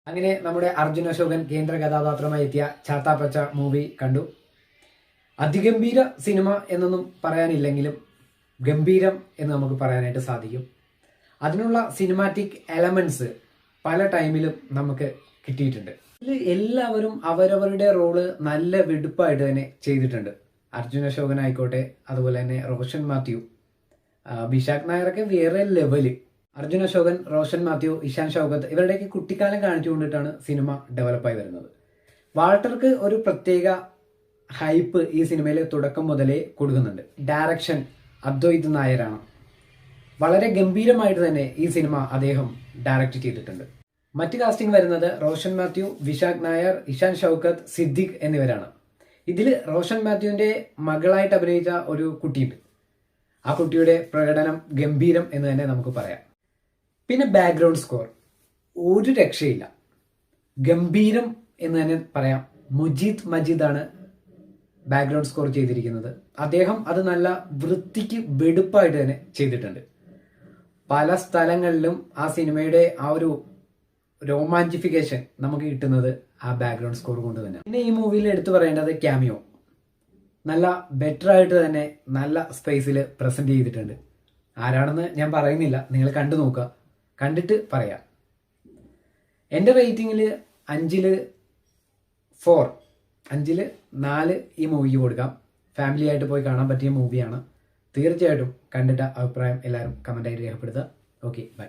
അങ്ങനെ നമ്മുടെ അർജുൻ അശോകൻ കേന്ദ്ര കഥാപാത്രമായി എത്തിയ ചാത്താപ്പച്ച മൂവി കണ്ടു. അതിഗംഭീര സിനിമ എന്നൊന്നും പറയാനില്ലെങ്കിലും ഗംഭീരം എന്ന് നമുക്ക് പറയാനായിട്ട് സാധിക്കും. അതിനുള്ള സിനിമാറ്റിക് എലമെന്റ്സ് പല ടൈമിലും നമുക്ക് കിട്ടിയിട്ടുണ്ട്. ഇതിൽ എല്ലാവരും അവരവരുടെ റോള് നല്ല വെടുപ്പായിട്ട് തന്നെ ചെയ്തിട്ടുണ്ട്. അർജുൻ അശോകൻ ആയിക്കോട്ടെ, അതുപോലെ തന്നെ റോഷൻ മാത്യു, വിശാഖ് നായരൊക്കെ വേറെ ലെവല്. അർജുൻ അശോകൻ, റോഷൻ മാത്യു, ഇഷാൻ ഷൗക്കത്ത് ഇവരുടെയൊക്കെ കുട്ടിക്കാലം കാണിച്ചുകൊണ്ടിട്ടാണ് സിനിമ ഡെവലപ്പായി വരുന്നത്. വാൾട്ടർക്ക് ഒരു പ്രത്യേക ഹൈപ്പ് ഈ സിനിമയിൽ തുടക്കം മുതലേ കൊടുക്കുന്നുണ്ട്. ഡയറക്ഷൻ അദ്വൈത് നായരാണ്. വളരെ ഗംഭീരമായിട്ട് തന്നെ ഈ സിനിമ അദ്ദേഹം ഡയറക്റ്റ് ചെയ്തിട്ടുണ്ട്. മറ്റ് കാസ്റ്റിംഗ് വരുന്നത് റോഷൻ മാത്യു, വിശാഖ് നായർ, ഇഷാൻ ഷൗക്കത്ത്, സിദ്ദിഖ് എന്നിവരാണ്. ഇതിൽ റോഷൻ മാത്യുവിന്റെ മകളായിട്ട് അഭിനയിച്ച ഒരു കുട്ടിയുണ്ട്. ആ കുട്ടിയുടെ പ്രകടനം ഗംഭീരം എന്ന് തന്നെ നമുക്ക് പറയാം. പിന്നെ ബാക്ക്ഗ്രൗണ്ട് സ്കോർ ഒരു രക്ഷയില്ല, ഗംഭീരം എന്ന് തന്നെ പറയാം. മുജീദ് മജീദാണ് ബാക്ക്ഗ്രൗണ്ട് സ്കോർ ചെയ്തിരിക്കുന്നത്. അദ്ദേഹം അത് നല്ല വൃത്തിക്ക് വെടുപ്പായിട്ട് തന്നെ ചെയ്തിട്ടുണ്ട്. പല സ്ഥലങ്ങളിലും ആ സിനിമയുടെ ആ ഒരു റൊമാൻറ്റിഫിക്കേഷൻ നമുക്ക് കിട്ടുന്നത് ആ ബാക്ക്ഗ്രൗണ്ട് സ്കോർ കൊണ്ട് തന്നെ. പിന്നെ ഈ മൂവിയിൽ എടുത്തു പറയേണ്ടത് ക്യാമിയോ നല്ല ബെറ്റർ ആയിട്ട് തന്നെ നല്ല സ്പേസിൽ പ്രസന്റ് ചെയ്തിട്ടുണ്ട്. ആരാണെന്ന് ഞാൻ പറയുന്നില്ല, നിങ്ങൾ കണ്ടു നോക്കുക, കണ്ടിട്ട് പറയാം. എൻ്റെ റേറ്റിംഗിൽ 4 ഈ മൂവിക്ക് കൊടുക്കാം. ഫാമിലി ആയിട്ട് പോയി കാണാൻ പറ്റിയ മൂവിയാണ്. തീർച്ചയായിട്ടും കണ്ടിട്ട് അഭിപ്രായം എല്ലാവരും കമൻ്റായിട്ട് രേഖപ്പെടുത്തുക. Okay, by.